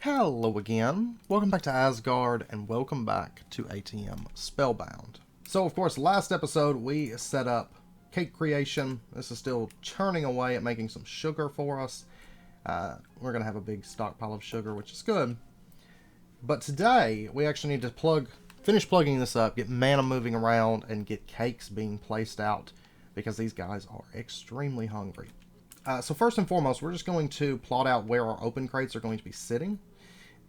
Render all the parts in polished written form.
Hello again, welcome back to Asgard, and welcome back to ATM Spellbound. So of course, last episode we set up cake creation. This is still churning away at making some sugar for us. We're going to have a big stockpile of sugar, which is good. But today, we actually need to finish plugging this up, get mana moving around, and get cakes being placed out, because these guys are extremely hungry. So first and foremost, we're just going to plot out where our open crates are going to be sitting.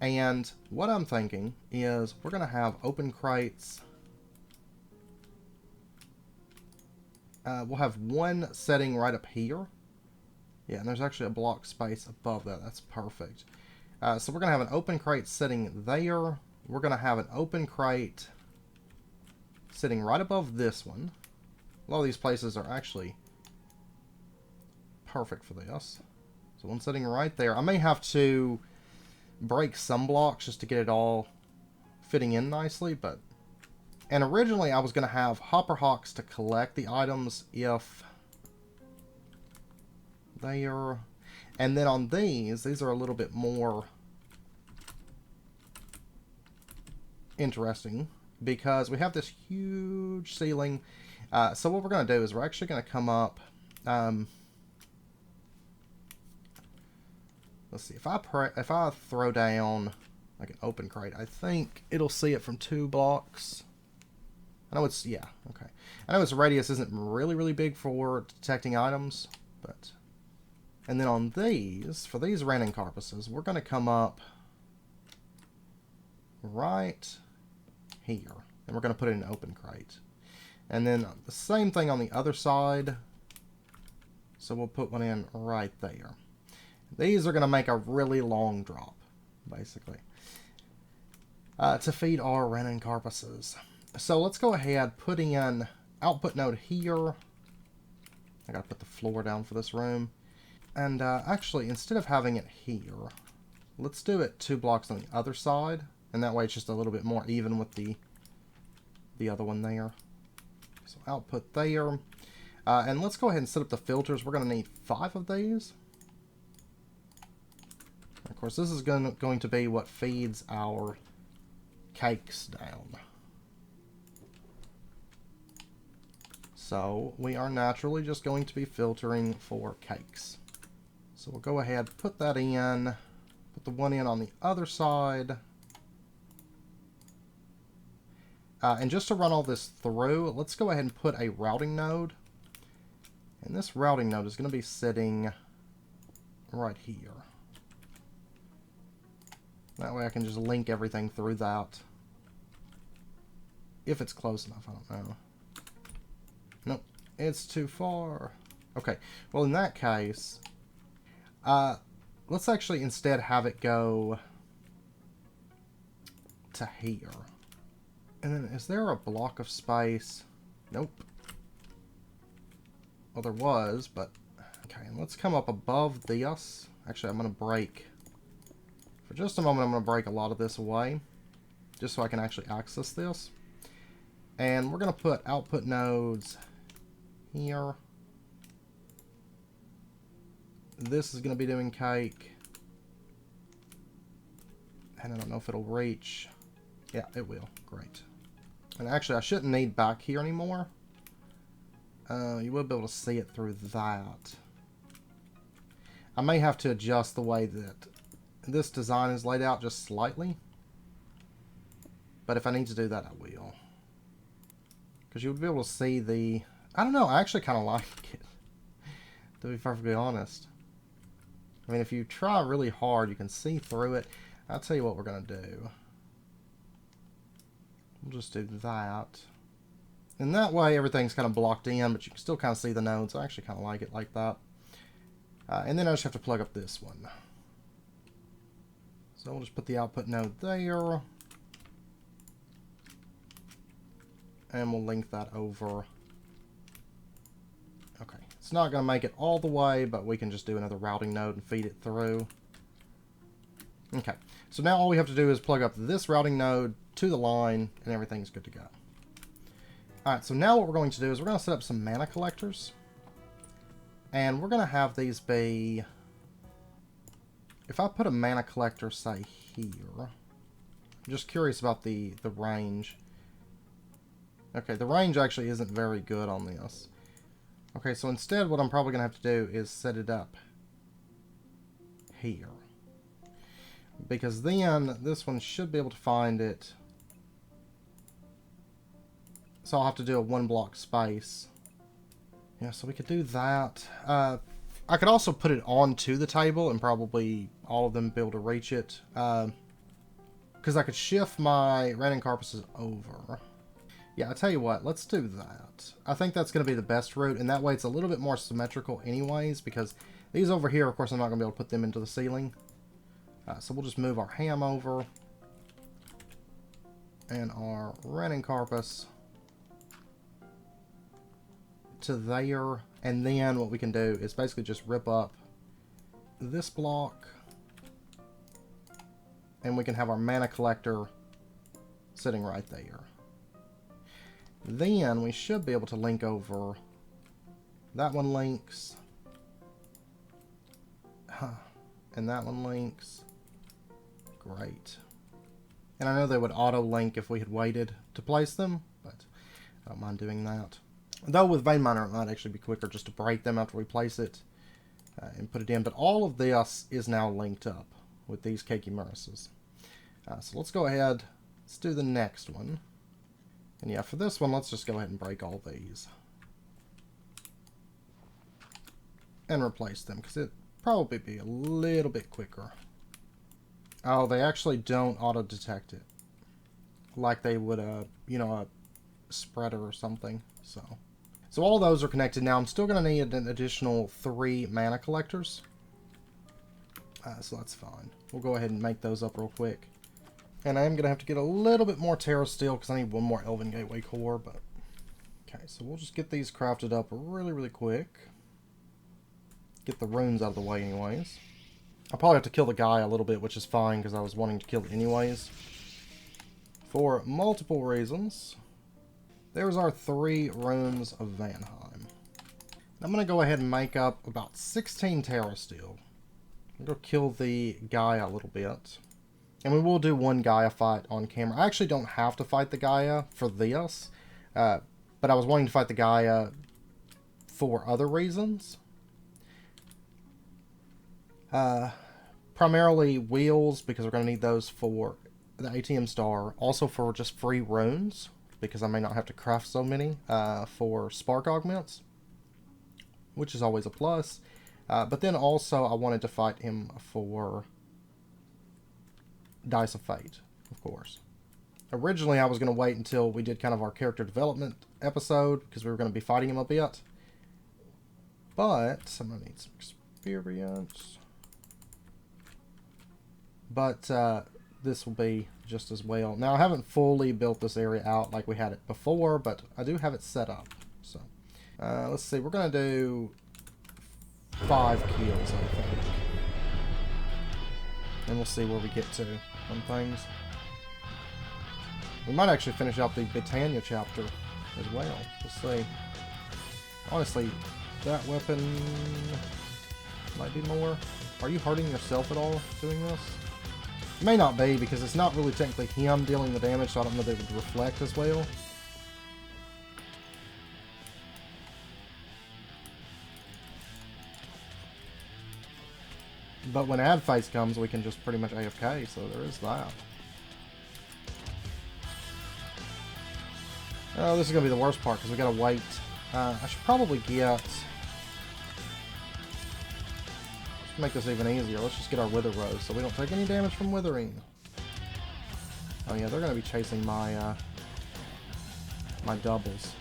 And what I'm thinking is we're going to have open crates. We'll have one setting right up here. Yeah, and there's actually a block space above that. That's perfect. So we're going to have an open crate sitting there. We're going to have an open crate sitting right above this one. A lot of these places are actually perfect for this. So one sitting right there. I may have to break some blocks just to get it all fitting in nicely, but... And originally I was going to have hopper hawks to collect the items if they are... And then on these are a little bit more interesting because we have this huge ceiling. So what we're going to do is we're actually going to come up... let's see, if I throw down like an open crate, I think it'll see it from 2 blocks. I know it's, yeah, okay. I know its radius isn't really big for detecting items, but... And then on these, for these random carpusses, we're going to come up right here. And we're going to put it in an open crate. And then the same thing on the other side. So we'll put one in right there. These are going to make a really long drop, basically, to feed our random carpusses. So let's go ahead, put in output node here. I got to put the floor down for this room. And actually, instead of having it here, let's do it 2 blocks on the other side. And that way it's just a little bit more even with the other one there. So output there. And let's go ahead and set up the filters. We're going to need 5 of these. Of course, this is going to be what feeds our cakes down. So we are naturally just going to be filtering for cakes. So we'll go ahead, put that in, put the one in on the other side. And just to run all this through, let's go ahead and put a routing node. And this routing node is going to be sitting right here. That way I can just link everything through that. If it's close enough, I don't know. Nope, it's too far. Okay, well in that case... let's actually instead have it go to here. And then, is there a block of space? Nope. Well, there was, but... Okay, and let's come up above this. Actually, I'm going to break... For just a moment, I'm going to break a lot of this away. Just so I can actually access this. And we're going to put output nodes here. This is going to be doing cake. And I don't know if it'll reach. Yeah, it will. Great. And actually, I shouldn't need back here anymore. You will be able to see it through that. I may have to adjust the way that this design is laid out just slightly. But if I need to do that, I will. Because you would be able to see the... I don't know, I actually kind of like it. To be perfectly honest. I mean, if you try really hard, you can see through it. I'll tell you what we're going to do. We'll just do that. And that way, everything's kind of blocked in, but you can still kind of see the nodes. I actually kind of like it like that. And then I just have to plug up this one. So we'll just put the output node there. And we'll link that over. Okay, it's not going to make it all the way, but we can just do another routing node and feed it through. Okay, so now all we have to do is plug up this routing node to the line, and everything's good to go. Alright, so now what we're going to do is we're going to set up some mana collectors. And we're going to have these be if I put a mana collector, say, here... I'm just curious about the range. Okay, the range actually isn't very good on this. Okay, so instead what I'm probably going to have to do is set it up here. Because then this one should be able to find it. So I'll have to do a 1 block space. Yeah, so we could do that. I could also put it onto the table and probably all of them be able to reach it. Because I could shift my random carpusses over. Yeah, I tell you what, let's do that. I think that's going to be the best route, and that way it's a little bit more symmetrical anyways, because these over here, of course, I'm not going to be able to put them into the ceiling. So we'll just move our ham over, and our random carpus to there, and then what we can do is basically just rip up this block, and we can have our mana collector sitting right there. Then we should be able to link over. That one links. And that one links. Great. And I know they would auto-link if we had waited to place them, but I don't mind doing that. Though with Vein Miner it might actually be quicker just to break them after we place it and put it in. But all of this is now linked up with these Kekimuruses. So let's go ahead. Let's do the next one. And yeah, for this one, let's just go ahead and break all these. And replace them, because it'd probably be a little bit quicker. Oh, they actually don't auto-detect it. Like they would, you know, a spreader or something. So all those are connected. Now, I'm still going to need an additional 3 mana collectors. So that's fine. We'll go ahead and make those up real quick. And I am going to have to get a little bit more Terra Steel because I need 1 more Elven Gateway core. But okay, so we'll just get these crafted up really quick. Get the runes out of the way anyways. I'll probably have to kill the guy a little bit, which is fine because I was wanting to kill it anyways. For multiple reasons. There's our 3 runes of Vanheim. I'm going to go ahead and make up about 16 Terra Steel. I'm going to kill the Gaia a little bit. And we will do 1 Gaia fight on camera. I actually don't have to fight the Gaia for this. But I was wanting to fight the Gaia for other reasons. Primarily wheels, because we're going to need those for the ATM star. Also for just free runes, because I may not have to craft so many for spark augments. Which is always a plus. But then also I wanted to fight him for Dice of Fate, of course. Originally, I was going to wait until we did kind of our character development episode, because we were going to be fighting him a bit. But I'm going to need some experience. But this will be just as well. Now, I haven't fully built this area out like we had it before, but I do have it set up. So, let's see. We're going to do 5 kills, I think. And we'll see where we get to on things. We might actually finish out the Britannia chapter as well. We'll see. Honestly, that weapon might be more. Are you hurting yourself at all doing this? It may not be, because it's not really technically him dealing the damage, so I don't know if it would reflect as well. But when ad phase comes, we can just pretty much AFK, so there is that. Oh, this is going to be the worst part, because we got to wait. I should probably get... Let's make this even easier. Let's just get our Wither Rose, so we don't take any damage from withering. Oh yeah, they're going to be chasing my, my doubles.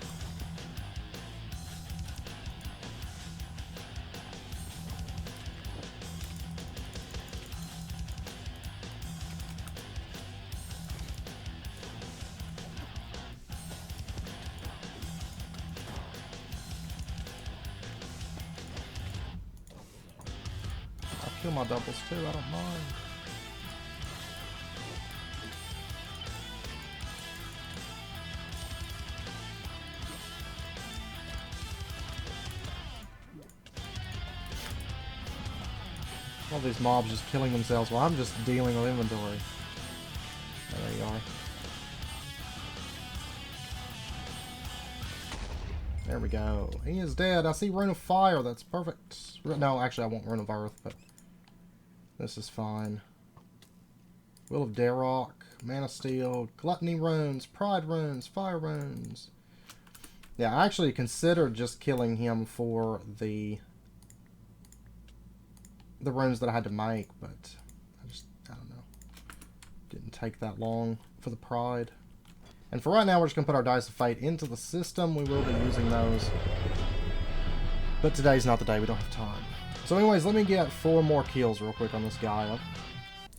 Kill my doubles too, I don't mind. All these mobs just killing themselves while I'm just dealing with inventory. Oh, there you are. There we go. He is dead. I see Rune of Fire. That's perfect. No, actually I want Rune of Earth, but this is fine. Will of Darrock, Mana Steel, Gluttony Runes, Pride Runes, Fire Runes. Yeah, I actually considered just killing him for the runes that I had to make, but I don't know. Didn't take that long for the Pride. And for right now, we're just going to put our Dice of Fate into the system. We will be using those. But today's not the day. We don't have time. So anyways, let me get 4 more kills real quick on this Gaia.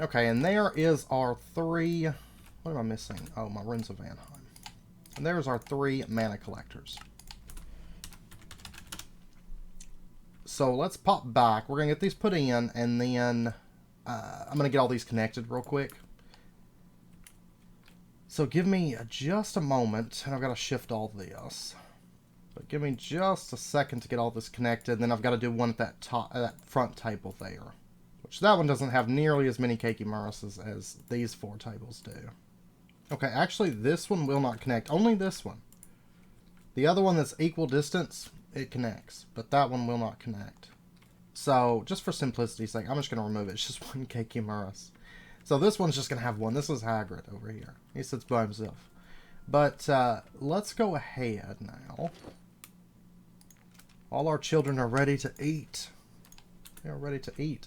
Okay, and there is our 3... What am I missing? Oh, my Runes of Vanheim. And there's our 3 mana collectors. So let's pop back. We're going to get these put in, and then I'm going to get all these connected real quick. So give me just a moment, and I've got to shift all this. But give me just a second to get all this connected, and then I've got to do one at that front table there. Which that one doesn't have nearly as many Keiki Muruses as these 4 tables do. Okay, actually this one will not connect. Only this one. The other one that's equal distance, it connects. But that one will not connect. So, just for simplicity's sake, I'm just going to remove it. It's just one Keiki Murus. So this one's just going to have one. This is Hagrid over here. He sits by himself. But let's go ahead now. All our children are ready to eat. They are ready to eat.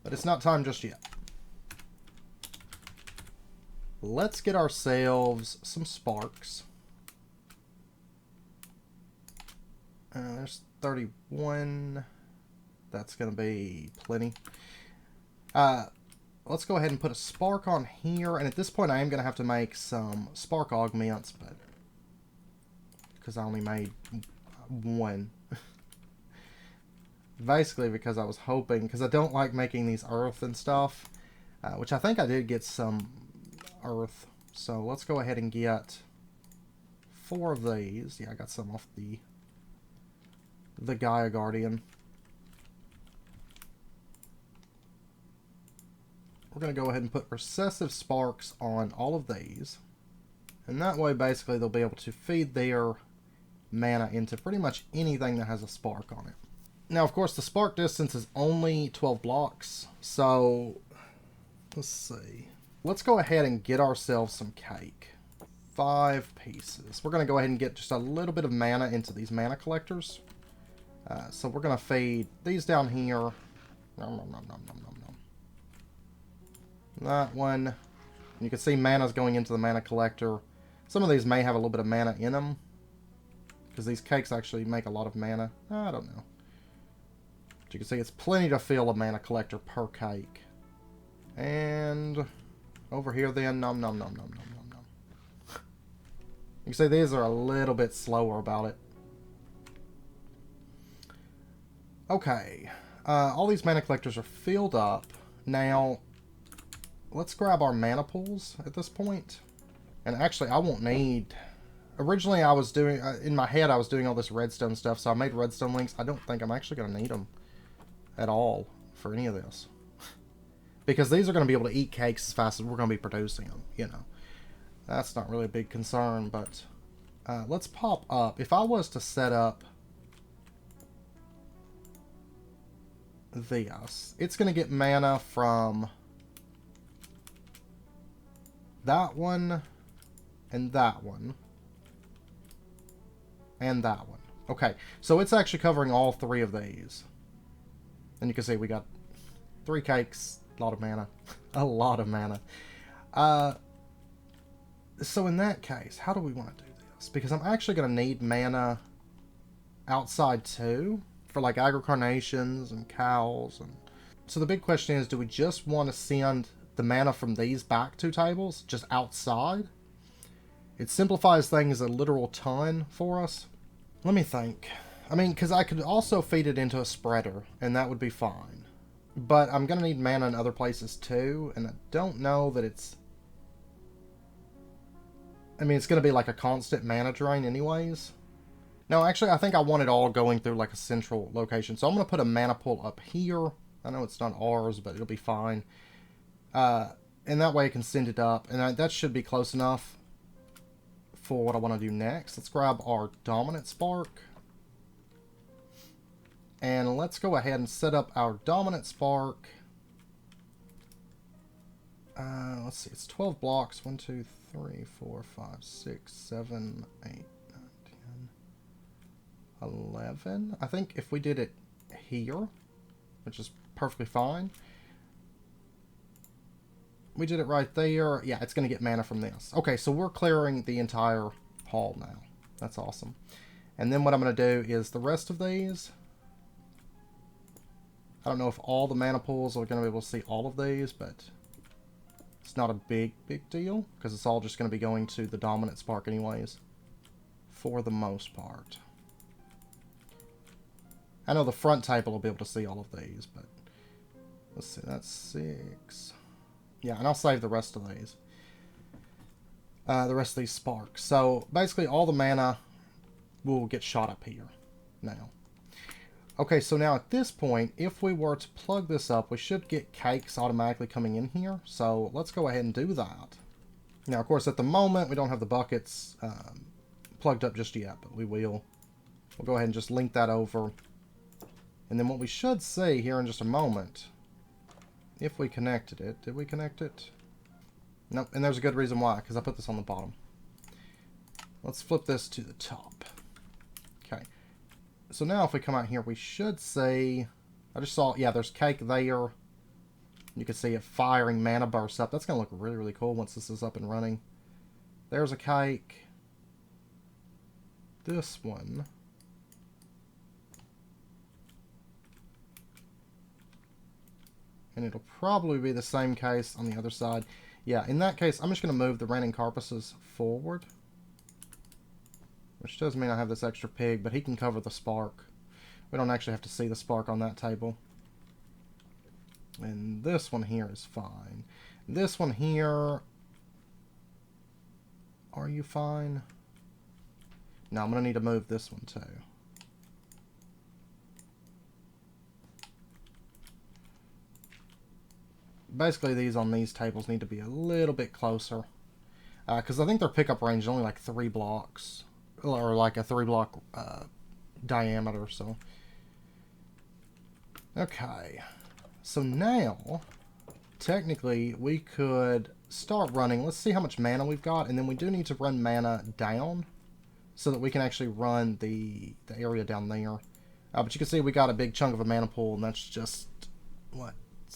But it's not time just yet. Let's get ourselves some sparks. There's 31. That's going to be plenty. Let's go ahead and put a spark on here. And at this point, I am going to have to make some spark augments, but because I only made 1. Basically because I was hoping, because I don't like making these earth and stuff, which I think I did get some earth. So let's go ahead and get 4 of these. Yeah, I got some off the Gaia Guardian. We're going to go ahead and put recessive sparks on all of these. And that way, basically, they'll be able to feed their mana into pretty much anything that has a spark on it. Now, of course, the spark distance is only 12 blocks. So, let's see. Let's go ahead and get ourselves some cake. 5 pieces. We're going to go ahead and get just a little bit of mana into these mana collectors. So we're going to feed these down here. Nom, nom, nom, nom, nom, nom, nom. That one. You can see mana's going into the mana collector. Some of these may have a little bit of mana in them, because these cakes actually make a lot of mana. I don't know. But you can see it's plenty to fill a mana collector per cake. And over here then, nom nom nom nom nom nom nom. You can see these are a little bit slower about it. Okay. All these mana collectors are filled up. Now, let's grab our mana pools at this point. And actually, I won't need... Originally, I was doing... in my head, I was doing all this redstone stuff, so I made redstone links. I don't think I'm actually going to need them at all for any of this. Because these are going to be able to eat cakes as fast as we're going to be producing them, you know. That's not really a big concern, but... let's pop up. If I was to set up... this, it's going to get mana from... that one, and that one, and that one. Okay, so it's actually covering all 3 of these. And you can see we got 3 cakes, a lot of mana. A lot of mana. So in that case, how do we want to do this? Because I'm actually going to need mana outside too, for like Agricarnations and cows. And so the big question is, do we just want to send the mana from these back 2 tables, just outside? It simplifies things a literal ton for us. Let me think. I mean, because I could also feed it into a spreader, and that would be fine. But I'm going to need mana in other places too, and I don't know that it's... I mean, it's going to be like a constant mana drain anyways. No, actually, I think I want it all going through like a central location. So I'm going to put a mana pool up here. I know it's not ours, but it'll be fine. And that way I can send it up. And that should be close enough for what I want to do next. Let's grab our dominant spark. And let's go ahead and set up our dominant spark. Let's see, it's 12 blocks. 1, 2, 3, 4, 5, 6, 7, 8, 9, 10, 11. I think if we did it here, which is perfectly fine. We did it right there. Yeah, it's going to get mana from this. Okay, so we're clearing the entire hall now. That's awesome. And then what I'm going to do is the rest of these. I don't know if all the mana pools are going to be able to see all of these, but it's not a big deal, because it's all just going to be going to the dominant spark anyways, for the most part. I know the front table will be able to see all of these, but let's see, that's 6. Yeah, and I'll save the rest of these. The rest of these sparks. So basically all the mana will get shot up here now. Okay, so now at this point, if we were to plug this up, we should get cakes automatically coming in here. So let's go ahead and do that. Now, of course, at the moment, we don't have the buckets plugged up just yet, but we will. We'll go ahead and just link that over. And then what we should see here in just a moment, if we connected it, did we connect it? Nope, and there's a good reason why, because I put this on the bottom. Let's flip this to the top. Okay. So now if we come out here, we should see, I just saw, yeah, there's cake there. You can see it firing mana bursts up. That's going to look really, really cool once this is up and running. There's a cake. This one. And it'll probably be the same case on the other side. Yeah, in that case, I'm just going to move the raining carpusses forward. Which does mean I have this extra pig, but he can cover the spark. We don't actually have to see the spark on that table. And this one here is fine. This one here... Are you fine? No, I'm going to need to move this one too. Basically, these on these tables need to be a little bit closer. Because I think their pickup range is only like 3 blocks. Or like a 3-block diameter, so. Okay. So now, technically, we could start running. Let's see how much mana we've got, and then we do need to run mana down so that we can actually run the area down there. But you can see we got a big chunk of a mana pool, and that's just, what,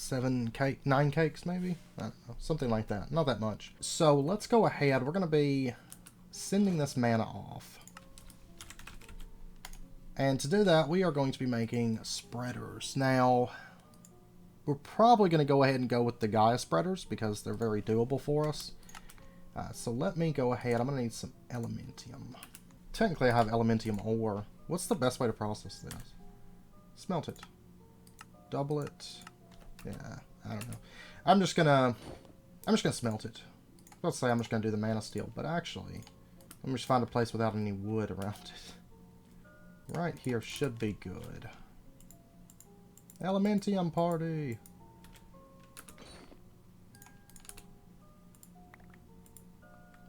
9 cakes maybe? I don't know, something like that. Not that much. So let's go ahead. We're going to be sending this mana off. And to do that, we are going to be making spreaders. Now, we're probably going to go ahead and go with the Gaia spreaders because they're very doable for us. So let me go ahead. I'm going to need some elementium. Technically, I have elementium ore. What's the best way to process this? Smelt it. Double it. Yeah, I don't know. I'm just gonna smelt it. Let's say I'm just gonna do the mana steel, but actually, let me just find a place without any wood around it. Right here should be good. Elementium party.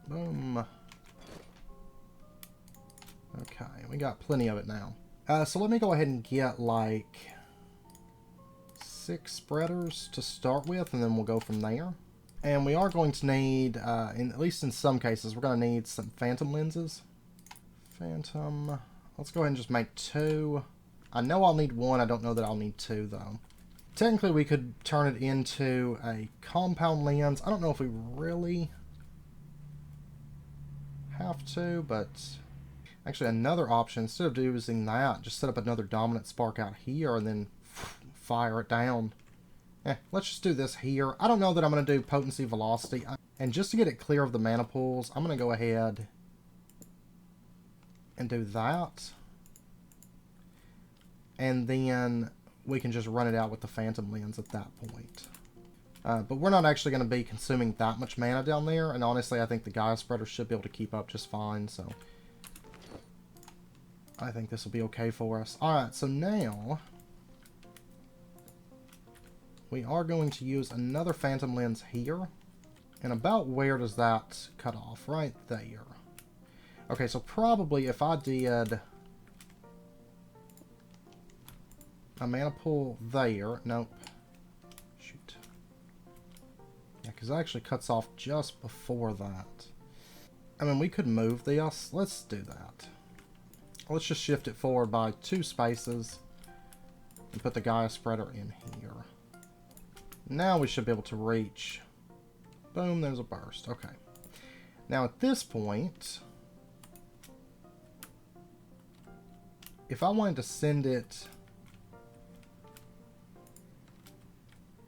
Boom. Okay, we got plenty of it now. So let me go ahead and get like 6 spreaders to start with, and then we'll go from there. And we are going to need, at least in some cases, we're going to need some phantom lenses. Phantom. Let's go ahead and just make 2. I know I'll need 1. I don't know that I'll need 2, though. Technically, we could turn it into a compound lens. I don't know if we really have to, but actually another option, instead of using that, just set up another dominant spark out here and then fire it down. Let's just do this here. I don't know that I'm going to do potency velocity. And just to get it clear of the mana pools, I'm going to go ahead and do that. And then we can just run it out with the phantom lens at that point. But we're not actually going to be consuming that much mana down there. And honestly, I think the Gaia spreader should be able to keep up just fine. So I think this will be okay for us. Alright, so now we are going to use another phantom lens here. And about where does that cut off? Right there. Okay, so probably if I did a mana pull there. Nope. Shoot. Yeah, because it actually cuts off just before that. I mean, we could move this. Let's do that. Let's just shift it forward by 2 spaces and put the Gaia spreader in here. Now we should be able to reach. Boom, there's a burst. Okay. Now at this point, if I wanted to send it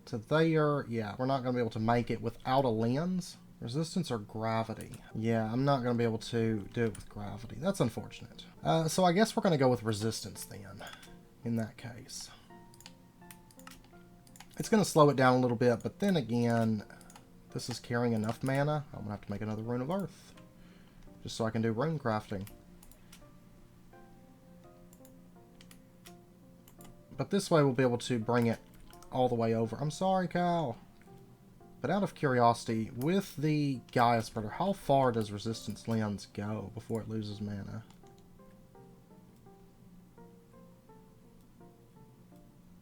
to there, yeah, we're not going to be able to make it without a lens. Resistance or gravity? Yeah, I'm not going to be able to do it with gravity. That's unfortunate. So I guess we're going to go with resistance then, in that case. It's going to slow it down a little bit, but then again, this is carrying enough mana. I'm going to have to make another Rune of Earth, just so I can do rune crafting. But this way we'll be able to bring it all the way over. I'm sorry, Kyle. But out of curiosity, with the Gaia spreader, how far does resistance lens go before it loses mana?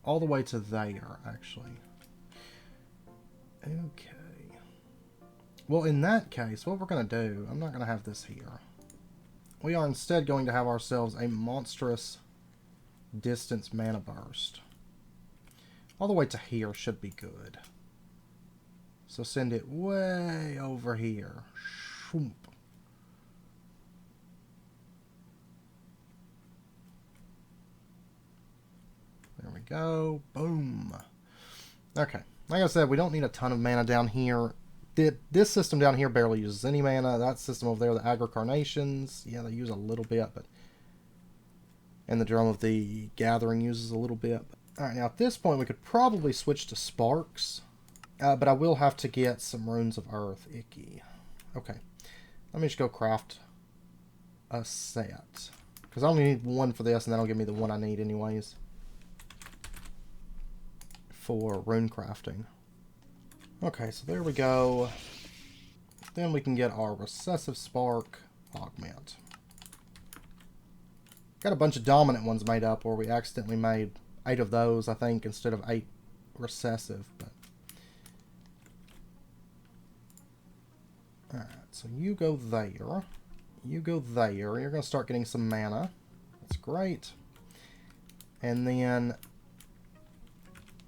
All the way to there, actually. Okay. Well, in that case, what we're going to do, I'm not going to have this here. We are instead going to have ourselves a monstrous distance mana burst. All the way to here should be good. So send it way over here. Shoomp. There we go. Boom. Okay. Like I said, we don't need a ton of mana down here. This system down here barely uses any mana. That system over there, the Agricarnations, yeah, they use a little bit, but and the Drum of the Gathering uses a little bit. Alright, now at this point we could probably switch to Sparks. But I will have to get some Runes of Earth. Icky. Okay. Let me just go craft a set. Because I only need 1 for this, and that'll give me the 1 I need anyways. For rune crafting. Okay, so there we go. Then we can get our Recessive Spark Augment. Got a bunch of dominant ones made up, where we accidentally made 8 of those, I think, instead of 8 recessive, but alright, so you go there. You go there. You're going to start getting some mana. That's great. And then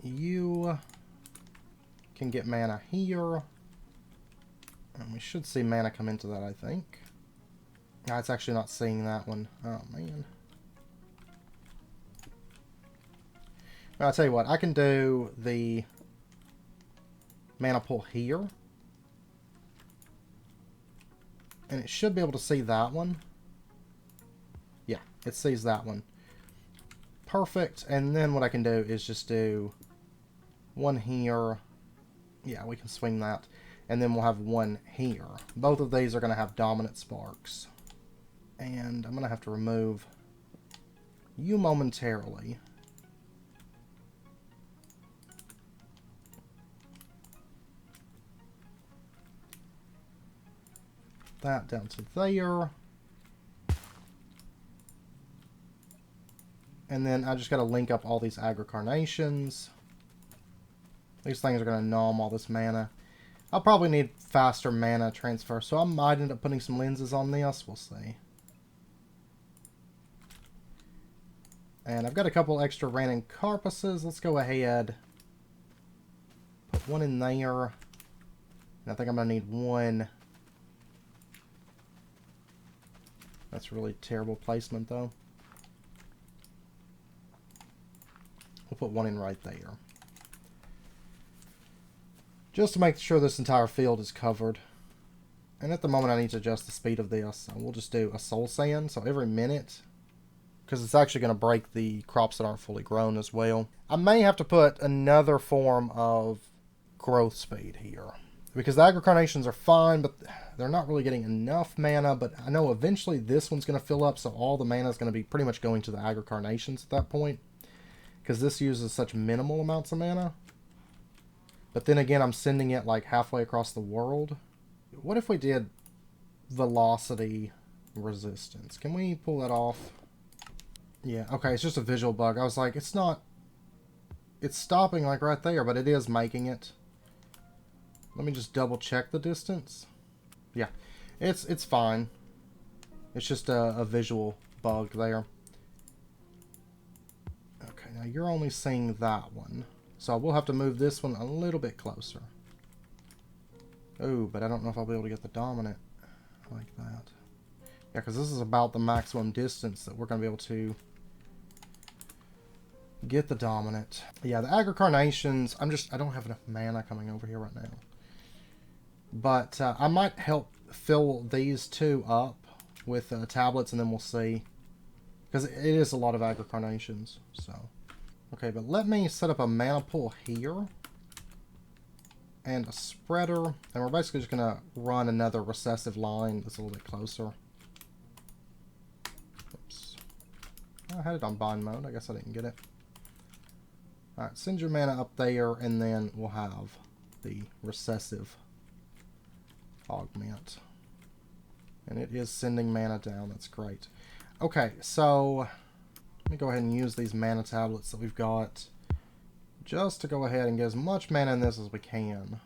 you can get mana here. And we should see mana come into that, I think. No, it's actually not seeing that one. Oh, man. Well, I'll tell you what. I can do the mana pull here. And it should be able to see that one. Yeah, it sees that one. Perfect. And then what I can do is just do 1 here. Yeah, we can swing that. And then we'll have 1 here. Both of these are going to have dominant sparks. And I'm going to have to remove you momentarily. That down to there. And then I just got to link up all these Agricarnations. These things are going to nom all this mana. I'll probably need faster mana transfer, so I might end up putting some lenses on this. We'll see. And I've got a couple extra Ranning Carpuses. Let's go ahead. Put 1 in there. And I think I'm going to need 1. That's really terrible placement, though. We'll put 1 in right there. Just to make sure this entire field is covered. And at the moment I need to adjust the speed of this. So we'll just do a soul sand. So every minute, because it's actually going to break the crops that aren't fully grown as well. I may have to put another form of growth speed here. Because the Agricarnations are fine, but they're not really getting enough mana. But I know eventually this one's going to fill up, so all the mana is going to be pretty much going to the Agricarnations at that point. Because this uses such minimal amounts of mana. But then again, I'm sending it like halfway across the world. What if we did velocity resistance? Can we pull that off? Yeah, okay, it's just a visual bug. I was like, it's not... It's stopping like right there, but it is making it. Let me just double check the distance. Yeah, it's fine. It's just a visual bug there. Okay, now you're only seeing that one. So I will have to move this one a little bit closer. Oh, but I don't know if I'll be able to get the dominant like that. Yeah, because this is about the maximum distance that we're going to be able to get the dominant. Yeah, the Agricarnations, I don't have enough mana coming over here right now. But I might help fill these two up with tablets, and then we'll see. Because it is a lot of Agricarnations, so... Okay, but let me set up a mana pool here. And a spreader. And we're basically just going to run another recessive line that's a little bit closer. Oops. I had it on bind mode. I guess I didn't get it. Alright, send your mana up there, and then we'll have the recessive augment. And it is sending mana down. That's great. Okay, so... Let me go ahead and use these mana tablets that we've got just to go ahead and get as much mana in this as we can.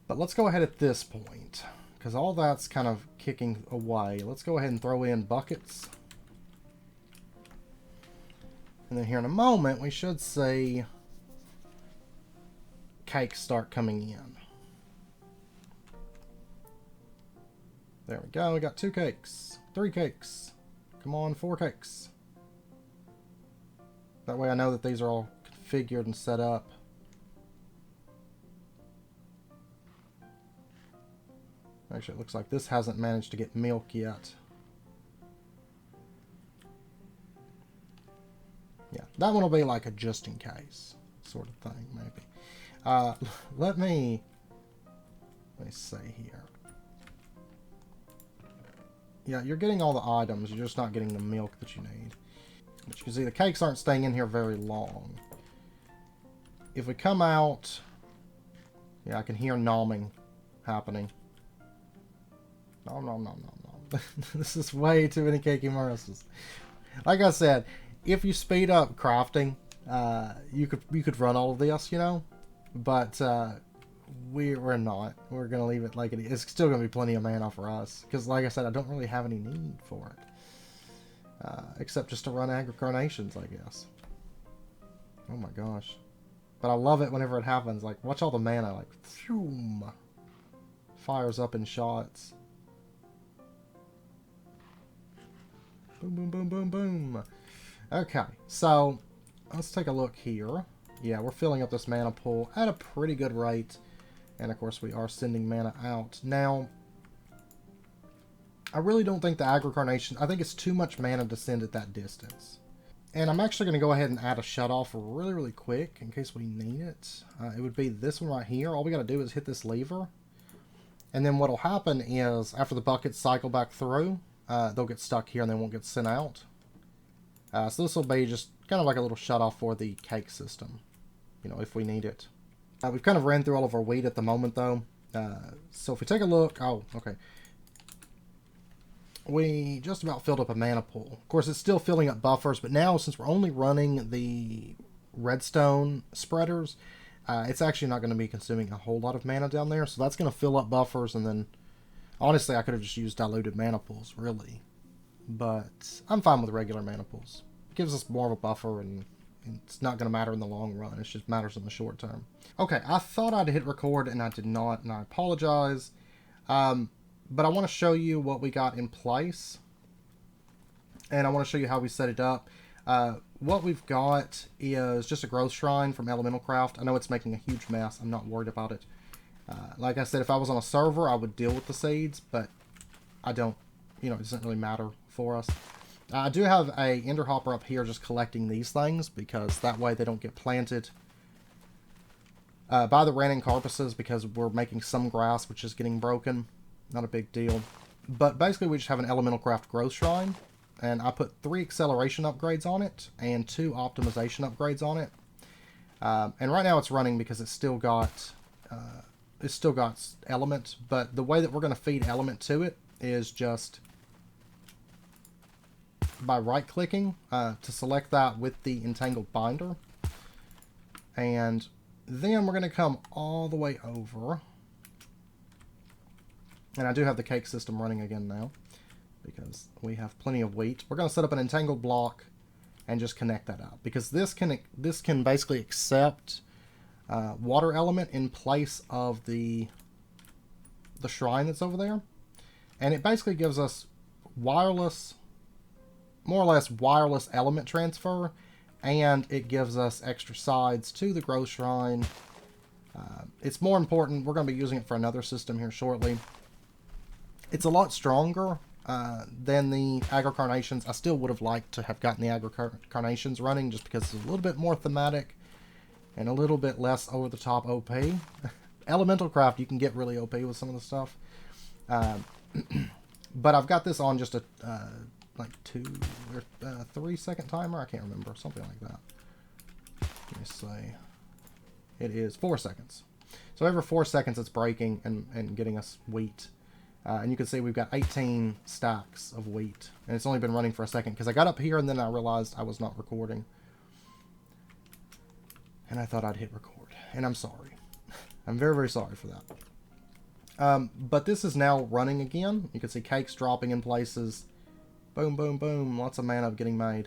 But let's go ahead at this point, because all that's kind of kicking away. Let's go ahead and throw in buckets. And then here in a moment, we should see cakes start coming in. There we go. We got 2 cakes, 3 cakes. Come on, 4 cakes. That way I know that these are all configured and set up. Actually, it looks like this hasn't managed to get milk yet. Yeah, that one will be like a just in case sort of thing, maybe. Let me see here. Yeah, you're getting all the items, you're just not getting the milk that you need. But you can see the cakes aren't staying in here very long. If we come out... Yeah, I can hear nomming happening. Nom, nom, nom, nom, nom. This is way too many cakey Maris's. Like I said, if you speed up crafting, you could run all of this, you know? But we're not. We're going to leave it like it is. It's still going to be plenty of mana for us. Because like I said, I don't really have any need for it. Except just to run Agricarnations, I guess. Oh my gosh. But I love it whenever it happens. Like, watch all the mana, like, phew, fires up in shots. Boom, boom, boom, boom, boom. Okay, so, let's take a look here. Yeah, we're filling up this mana pool at a pretty good rate. And, of course, we are sending mana out. Now... I really don't think the Agricarnation... I think it's too much mana to send at that distance. And I'm actually going to go ahead and add a shutoff really, really quick in case we need it. It would be this one right here. All we got to do is hit this lever. And then what will happen is, after the buckets cycle back through, they'll get stuck here and they won't get sent out. So this will be just kind of like a little shutoff for the cake system, you know, if we need it. We've kind of ran through all of our wheat at the moment, though. So if we take a look... Oh, okay. We just about filled up a mana pool. Of course, it's still filling up buffers, but now, since we're only running the redstone spreaders, it's actually not going to be consuming a whole lot of mana down there, so that's going to fill up buffers, and then, honestly, I could have just used diluted mana pools, really. But I'm fine with regular mana pools. It gives us more of a buffer, and it's not going to matter in the long run. It just matters in the short term. Okay, I thought I'd hit record, and I did not, and I apologize. But I want to show you what we got in place. And I want to show you how we set it up. What we've got is just a growth shrine from Elemental Craft. I know it's making a huge mess. I'm not worried about it. Like I said, if I was on a server, I would deal with the seeds. But I don't, you know, it doesn't really matter for us. I do have a ender hopper up here just collecting these things, because that way they don't get planted by the random carcasses, because we're making some grass which is getting broken. Not a big deal. But basically we just have an Elemental Craft growth shrine, and I put 3 acceleration upgrades on it and 2 optimization upgrades on it. And right now it's running because it's still got element, but the way that we're going to feed element to it is just by right-clicking to select that with the entangled binder. And then we're going to come all the way over. And I do have the cake system running again now because we have plenty of wheat. We're going to set up an entangled block and just connect that up, because this can basically accept water element in place of the shrine that's over there, and it basically gives us wireless, more or less wireless element transfer, and it gives us extra sides to the growth shrine. It's more important. We're going to be using it for another system here shortly. It's a lot stronger than the Agricarnations. I still would have liked to have gotten the Agricarnations running just because it's a little bit more thematic and a little bit less over-the-top OP. Elemental Craft, you can get really OP with some of the stuff. But I've got this on just a like 2 or 3 second timer. I can't remember. Something like that. Let me see. It is 4 seconds. So every 4 seconds it's breaking and getting us wheat. And you can see we've got 18 stacks of wheat. And it's only been running for a second because I got up here and then I realized I was not recording. And I thought I'd hit record. And I'm sorry. I'm very, very sorry for that. But this is now running again. You can see cakes dropping in places. Boom, boom, boom. Lots of mana getting made.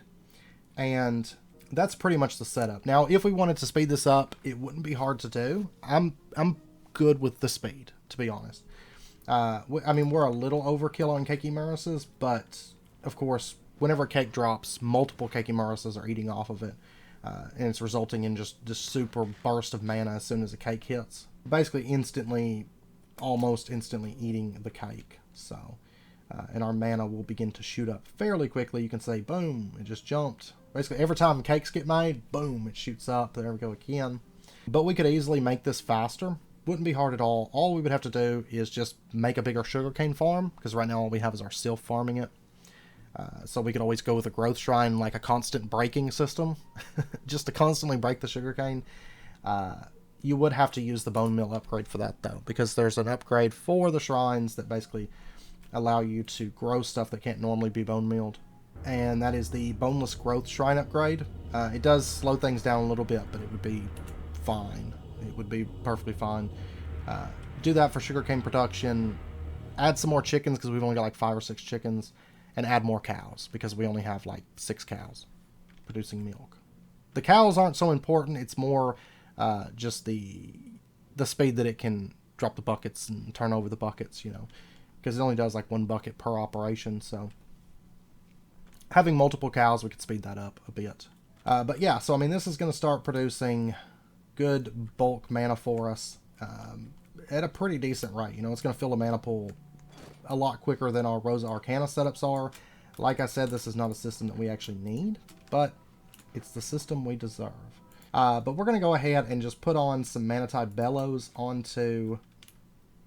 And that's pretty much the setup. Now, if we wanted to speed this up, it wouldn't be hard to do. I'm good with the speed, to be honest. I mean, we're a little overkill on Kakimarises, but of course, whenever a cake drops, multiple Kakimarises are eating off of it, and it's resulting in just this super burst of mana as soon as a cake hits. Basically, almost instantly eating the cake. So, and our mana will begin to shoot up fairly quickly. You can say, boom, it just jumped. Basically, every time cakes get made, boom, it shoots up. There we go again. But we could easily make this faster. Wouldn't be hard at all. All we would have to do is just make a bigger sugarcane farm, because right now all we have is our sylph farming it. So we could always go with a growth shrine, like a constant breaking system, just to constantly break the sugarcane. You would have to use the bone meal upgrade for that, though, because there's an upgrade for the shrines that basically allow you to grow stuff that can't normally be bone mealed. And that is the boneless growth shrine upgrade. It does slow things down a little bit, but it would be fine. It would be perfectly fine. Do that for sugarcane production. Add some more chickens, because we've only got like 5 or 6 chickens. And add more cows, because we only have like 6 cows producing milk. The cows aren't so important. It's more just the speed that it can drop the buckets and turn over the buckets, you know. Because it only does like 1 bucket per operation. So having multiple cows, we could speed that up a bit. But yeah, so I mean, this is going to start producing good bulk mana for us at a pretty decent rate. You know, it's going to fill a mana pool a lot quicker than our Rosa Arcana setups are. Like I said, this is not a system that we actually need, but it's the system we deserve. But we're going to go ahead and just put on some Manatide Bellows onto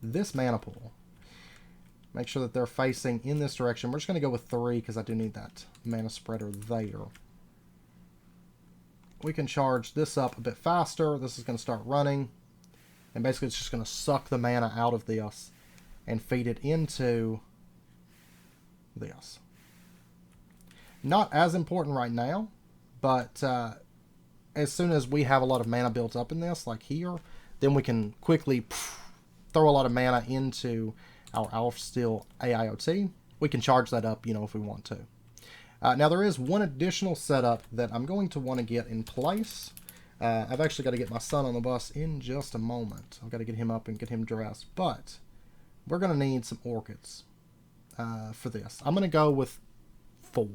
this mana pool. Make sure that they're facing in this direction. We're just going to go with 3 because I do need that mana spreader there. We can charge this up a bit faster. This is going to start running. And basically it's just going to suck the mana out of this and feed it into this. Not as important right now, but as soon as we have a lot of mana built up in this, like here, then we can quickly throw a lot of mana into our Alfsteel AIoT. We can charge that up, you know, if we want to. Now there is one additional setup that I'm going to want to get in place. I've actually got to get my son on the bus in just a moment. I've got to get him up and get him dressed, but we're going to need some orchids for this. I'm going to go with 4,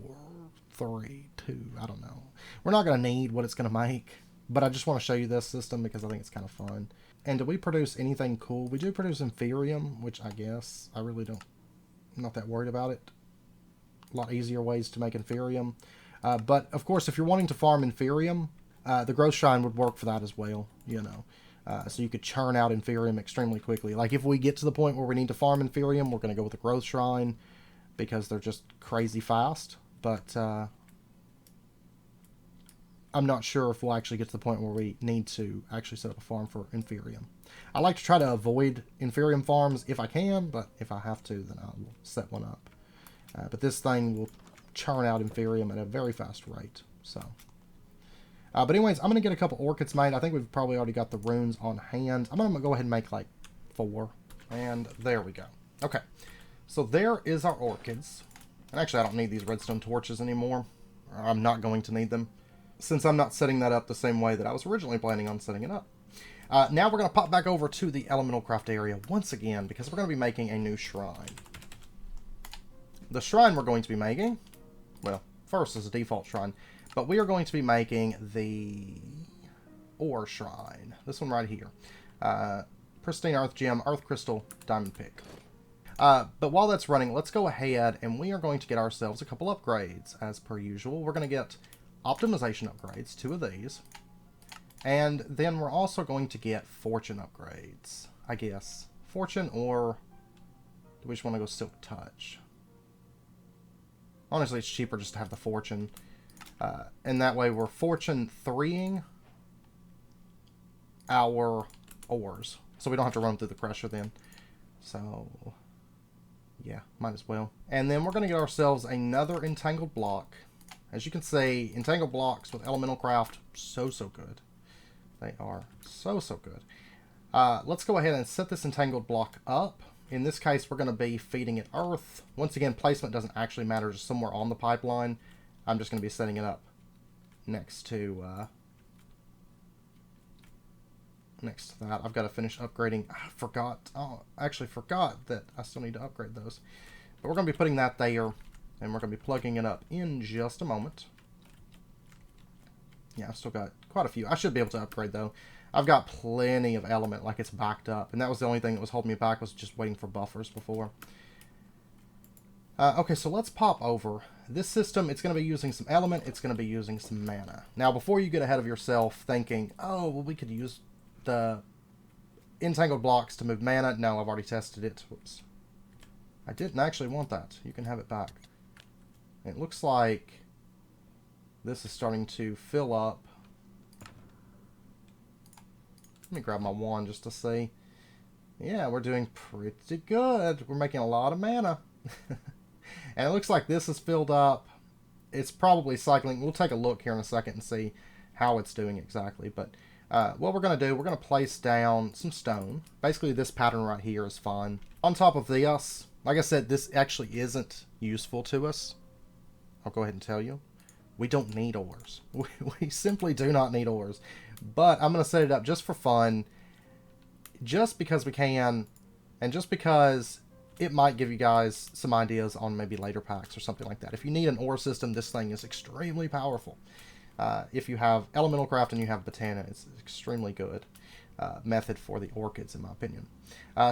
3, 2, I don't know. We're not going to need what it's going to make, but I just want to show you this system because I think it's kind of fun. And do we produce anything cool? We do produce Inferium, which I guess I really don't, I'm not that worried about it. A lot easier ways to make Inferium. But of course, if you're wanting to farm Inferium, the growth shrine would work for that as well, you know. So you could churn out Inferium extremely quickly. Like if we get to the point where we need to farm Inferium, we're going to go with the growth shrine because they're just crazy fast. But I'm not sure if we'll actually get to the point where we need to actually set up a farm for Inferium. I like to try to avoid Inferium farms if I can, but if I have to, then I will set one up. But this thing will churn out Inferium at a very fast rate. So, but anyways, I'm going to get a couple orchids made. I think we've probably already got the runes on hand. I'm going to go ahead and make like 4. And there we go. Okay, so there is our orchids. And actually, I don't need these redstone torches anymore. I'm not going to need them, since I'm not setting that up the same way that I was originally planning on setting it up. Now we're going to pop back over to the elemental craft area once again, because we're going to be making a new shrine. The shrine we're going to be making, well, first is a default shrine, but we are going to be making the ore shrine. This one right here. Pristine earth gem, earth crystal, diamond pick. But while that's running, let's go ahead and we are going to get ourselves a couple upgrades. As per usual, we're going to get optimization upgrades, 2 of these. And then we're also going to get fortune upgrades, I guess. Fortune, or do we just want to go silk touch? Honestly, it's cheaper just to have the fortune. And that way we're fortune 3ing our ores. So we don't have to run through the crusher then. So, yeah, might as well. And then we're going to get ourselves another entangled block. As you can see, entangled blocks with elemental craft, so good. They are so good. Let's go ahead and set this entangled block up. In this case, we're going to be feeding it earth. Once again, placement doesn't actually matter, just somewhere on the pipeline. I'm just going to be setting it up next to that. I've got to finish upgrading. I actually forgot that I still need to upgrade those. But we're going to be putting that there, and we're going to be plugging it up in just a moment. Yeah, I've still got quite a few. I should be able to upgrade, though. I've got plenty of element, like it's backed up. And that was the only thing that was holding me back, was just waiting for buffers before. Okay, so let's pop over. This system, it's going to be using some element. It's going to be using some mana. Now, before you get ahead of yourself thinking, oh, well, we could use the entangled blocks to move mana. No, I've already tested it. Whoops. I didn't actually want that. You can have it back. It looks like this is starting to fill up. Let me grab my wand just to see. Yeah, we're doing pretty good. We're making a lot of mana. And it looks like this is filled up. It's probably cycling. We'll take a look here in a second and see how it's doing exactly. But what we're going to do, we're going to place down some stone. Basically, this pattern right here is fine. On top of this, like I said, this actually isn't useful to us. I'll go ahead and tell you. We don't need ores. We simply do not need ores. But I'm going to set it up just for fun. Just because we can. And just because it might give you guys some ideas on maybe later packs or something like that. If you need an ore system, this thing is extremely powerful. If you have elemental craft and you have botana, it's an extremely good method for the orchids, in my opinion.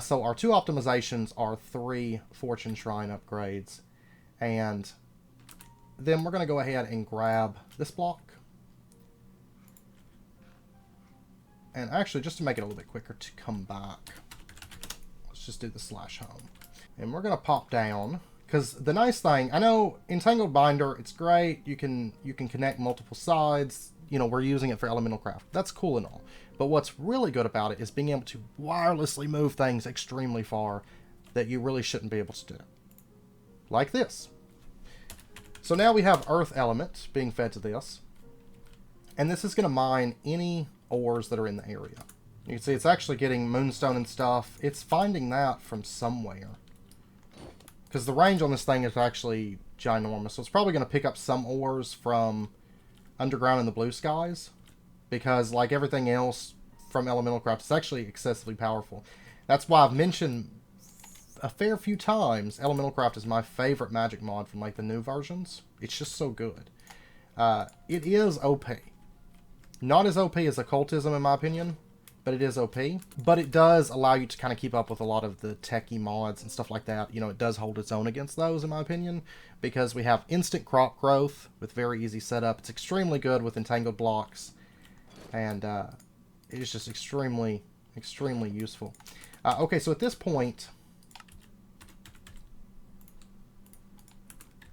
So our 2 optimizations are 3 fortune shrine upgrades. And then we're going to go ahead and grab this block. And actually, just to make it a little bit quicker to come back, let's just do the /home. And we're going to pop down, because the nice thing, I know Entangled Binder, it's great. You can connect multiple sides. You know, we're using it for elemental craft. That's cool and all. But what's really good about it is being able to wirelessly move things extremely far that you really shouldn't be able to do. Like this. So now we have earth element being fed to this. And this is going to mine any ores that are in the area. You can see it's actually getting moonstone and stuff. It's finding that from somewhere. Because the range on this thing is actually ginormous. So it's probably going to pick up some ores from underground in the blue skies. Because like everything else from elemental craft, it's actually excessively powerful. That's why I've mentioned a fair few times elemental craft is my favorite magic mod from like the new versions. It's just so good. It is OP. Not as OP as occultism in my opinion, but it is OP. But it does allow you to kind of keep up with a lot of the techie mods and stuff like that. You know, it does hold its own against those in my opinion, because we have instant crop growth with very easy setup. It's extremely good with entangled blocks, and it is just extremely useful. Okay, so at this point,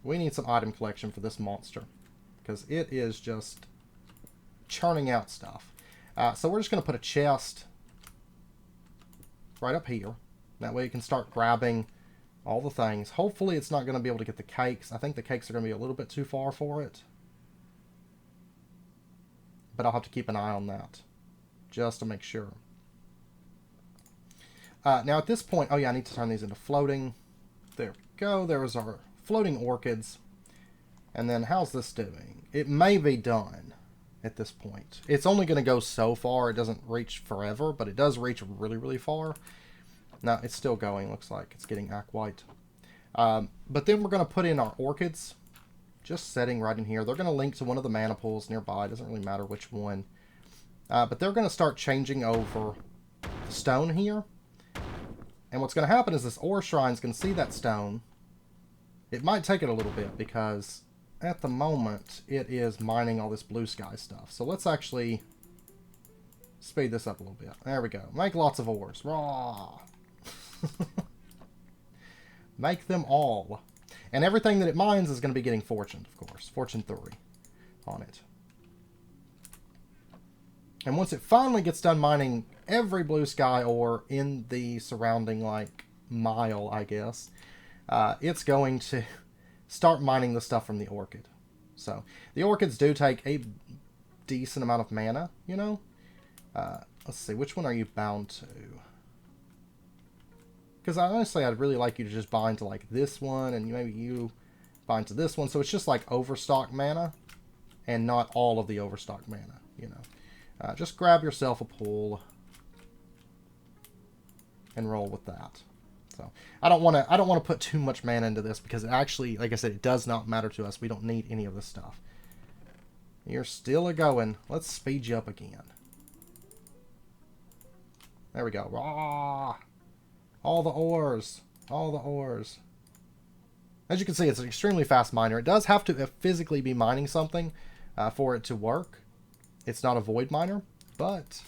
we need some item collection for this monster, because it is just churning out stuff. So we're just going to put a chest right up here. That way you can start grabbing all the things. Hopefully it's not going to be able to get the cakes. I think the cakes are going to be a little bit too far for it. But I'll have to keep an eye on that, just to make sure. Now at this point, oh yeah, I need to turn these into floating. There we go. There's our floating orchids. And then how's this doing? It may be done at this point. It's only going to go so far. It doesn't reach forever, but it does reach really, really far. Now it's still going. Looks like it's getting aqua white. But then we're going to put in our orchids. Just setting right in here. They're going to link to one of the mana pools nearby. It doesn't really matter which one. But they're going to start changing over the stone here. And what's going to happen is this ore shrine's going to see that stone. It might take it a little bit because at the moment it is mining all this blue sky stuff. So let's actually speed this up a little bit. There we go. Make lots of ores. Raw. Make them all. And everything that it mines is going to be getting fortuned, of course. Fortune 3 on it. And once it finally gets done mining every blue sky ore in the surrounding, like, mile, I guess, it's going to start mining the stuff from the orchid. So, the orchids do take a decent amount of mana, you know? Let's see, which one are you bound to? Because honestly, I'd really like you to just bind to, like, this one, and maybe you bind to this one. So it's just, like, overstock mana, and not all of the overstock mana, you know. Just grab yourself a pool and roll with that. So I don't want to put too much mana into this because it actually, like I said, it does not matter to us. We don't need any of this stuff. You're still a-going. Let's speed you up again. There we go. Rah! All the ores. All the ores. As you can see, it's an extremely fast miner. It does have to physically be mining something for it to work. It's not a void miner, but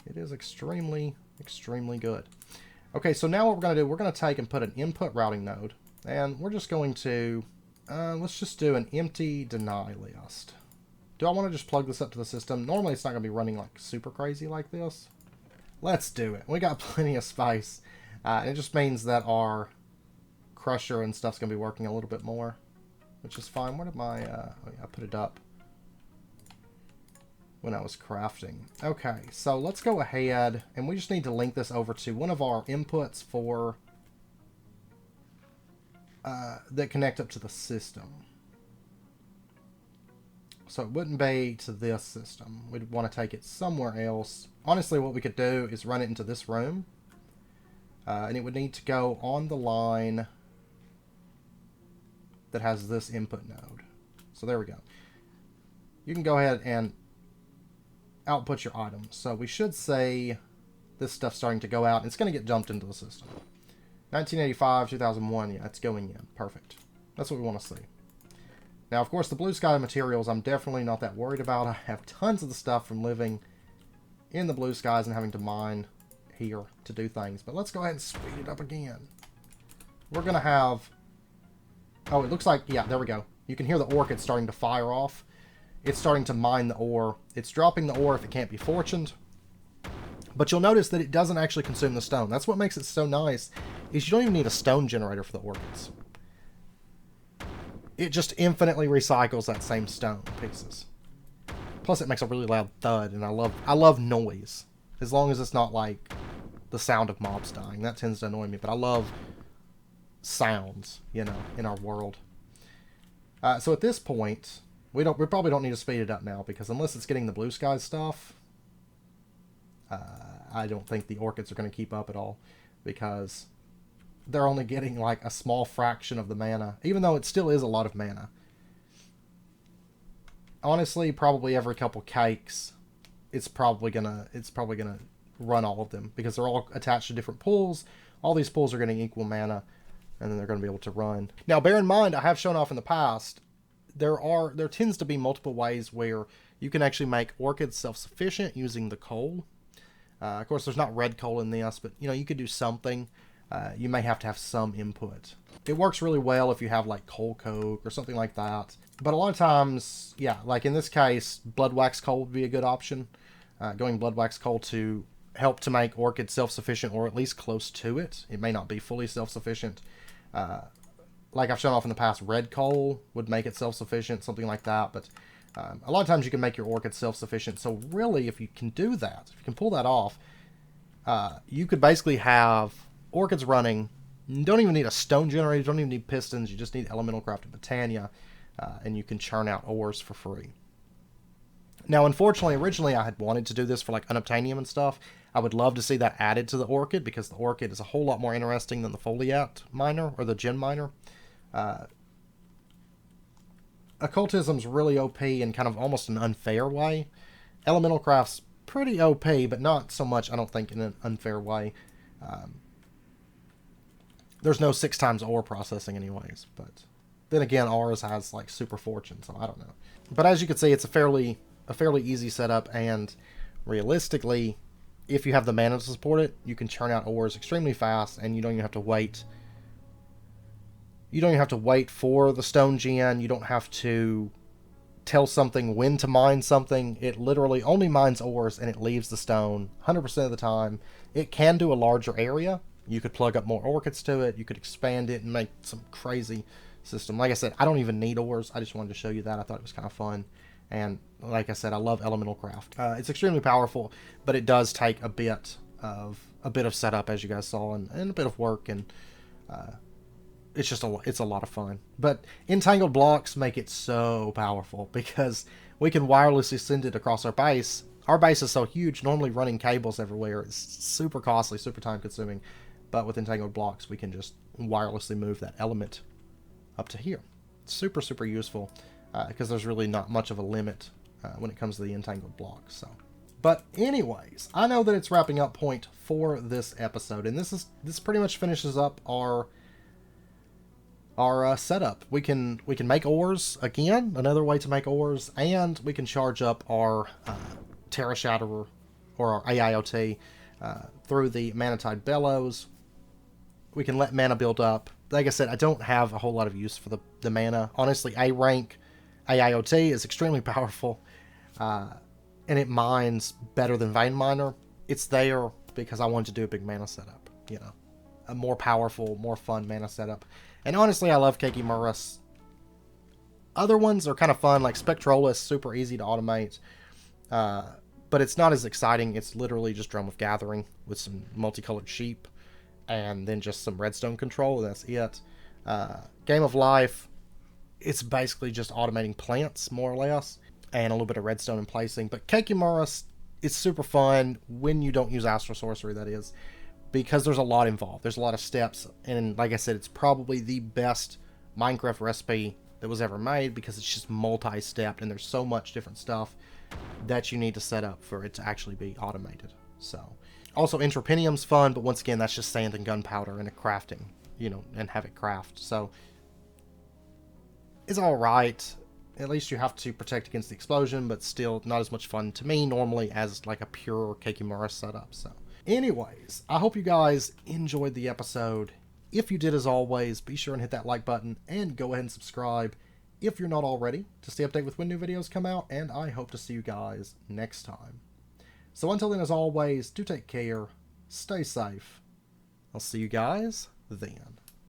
it is extremely, extremely good. Okay, so now what we're going to do, we're going to take and put an input routing node. And we're just going to, let's just do an empty deny list. Do I want to just plug this up to the system? Normally it's not going to be running like super crazy like this. Let's do it. We got plenty of space. It just means that our crusher and stuff's going to be working a little bit more, which is fine. What am I? Oh yeah, I put it up when I was crafting. Okay, so let's go ahead and we just need to link this over to one of our inputs for that connect up to the system. So it wouldn't be to this system. We'd want to take it somewhere else. Honestly, what we could do is run it into this room. And it would need to go on the line that has this input node. So there we go. You can go ahead and output your items. So we should say this stuff's starting to go out. It's going to get dumped into the system. 1985, 2001, yeah, it's going in. Perfect. That's what we want to see. Now, of course, the blue sky materials, I'm definitely not that worried about. I have tons of the stuff from living in the blue skies and having to mine here to do things. But let's go ahead and speed it up again. We're going to have... Oh, it looks like... Yeah, there we go. You can hear the orchid starting to fire off. It's starting to mine the ore. It's dropping the ore if it can't be fortuned. But you'll notice that it doesn't actually consume the stone. That's what makes it so nice, is you don't even need a stone generator for the orchids. It just infinitely recycles that same stone pieces. Plus it makes a really loud thud, and I love noise. As long as it's not like the sound of mobs dying. That tends to annoy me, but I love sounds, you know, in our world. So at this point, we probably don't need to speed it up now, because unless it's getting the blue sky stuff, I don't think the orchids are going to keep up at all, because they're only getting like a small fraction of the mana, even though it still is a lot of mana. Honestly, probably every couple cakes, it's probably gonna run all of them, because they're all attached to different pools. All these pools are getting equal mana, and then they're going to be able to run. Now, bear in mind, I have shown off in the past, there tends to be multiple ways where you can actually make orchids self-sufficient using the coal. Of course, there's not red coal in this, but you know, you could do something. You may have to have some input It works really well if you have like coal coke or something like that. But a lot of times, yeah, like in this case, blood wax coal would be a good option. Going blood wax coal to help to make Orchid self-sufficient, or at least close to it. It may not be fully self-sufficient. Like I've shown off in the past, red coal would make it self-sufficient, something like that. But a lot of times you can make your Orchid self-sufficient. So really, if you can do that, if you can pull that off, you could basically have Orchids running. You don't even need a stone generator. You don't even need pistons. You just need elemental craft and Botania, and you can churn out ores for free. Now, unfortunately, originally I had wanted to do this for like unobtainium and stuff. I would love to see that added to the Orchid, because the Orchid is a whole lot more interesting than the Foliat miner or the gem miner. Occultism's really OP in kind of almost an unfair way. Elemental craft's pretty OP, but not so much, I don't think, in an unfair way. There's no 6 times ore processing anyways, but then again, ours has like super fortune, so I don't know. But as you can see, it's a fairly easy setup, and realistically, if you have the mana to support it, you can churn out ores extremely fast, and you don't even have to wait. You don't even have to wait for the stone gen. You don't have to tell something when to mine something. It literally only mines ores, and it leaves the stone 100% of the time. It can do a larger area. You could plug up more Orchids to it. You could expand it and make some crazy system. Like I said, I don't even need ores. I just wanted to show you that. I thought it was kind of fun. And like I said, I love elemental craft. It's extremely powerful, but it does take a bit of setup, as you guys saw, and a bit of work, and it's a lot of fun. But entangled blocks make it so powerful, because we can wirelessly send it across our base. Our base is so huge, normally running cables everywhere is super costly, super time consuming. But with entangled blocks, we can just wirelessly move that element up to here. Super, super useful, because there's really not much of a limit when it comes to the entangled blocks. So, but anyways, I know that it's wrapping up point for this episode, and this pretty much finishes up our setup. We can make ores again, another way to make ores, and we can charge up our Terra Shatterer or our AIoT through the Manatide Bellows. We can let mana build up. Like I said, I don't have a whole lot of use for the mana. Honestly, A rank AIoT is extremely powerful, and it mines better than Vein Miner. It's there because I wanted to do a big mana setup, you know, a more powerful, more fun mana setup. And honestly, I love Keiki Murus. Other ones are kind of fun, like Spectrolis, super easy to automate, but it's not as exciting. It's literally just Drum of Gathering with some multicolored sheep, and then just some redstone control, and that's it. Game of Life, it's basically just automating plants, more or less, and a little bit of redstone and placing. But Keiki Murus is super fun when you don't use Astral Sorcery, that is, because there's a lot involved. There's a lot of steps, and like I said, it's probably the best Minecraft recipe that was ever made, because it's just multi-stepped, and there's so much different stuff that you need to set up for it to actually be automated. So, also Entropinium's fun, but once again, that's just sand and gunpowder and a crafting, you know, and have it craft. So, it's alright. At least you have to protect against the explosion, but still not as much fun to me normally as like a pure Keiki Murus setup. So, anyways, I hope you guys enjoyed the episode. If you did, as always, be sure and hit that like button and go ahead and subscribe if you're not already to stay updated with when new videos come out, and I hope to see you guys next time. So until then, as always, do take care, stay safe. I'll see you guys then.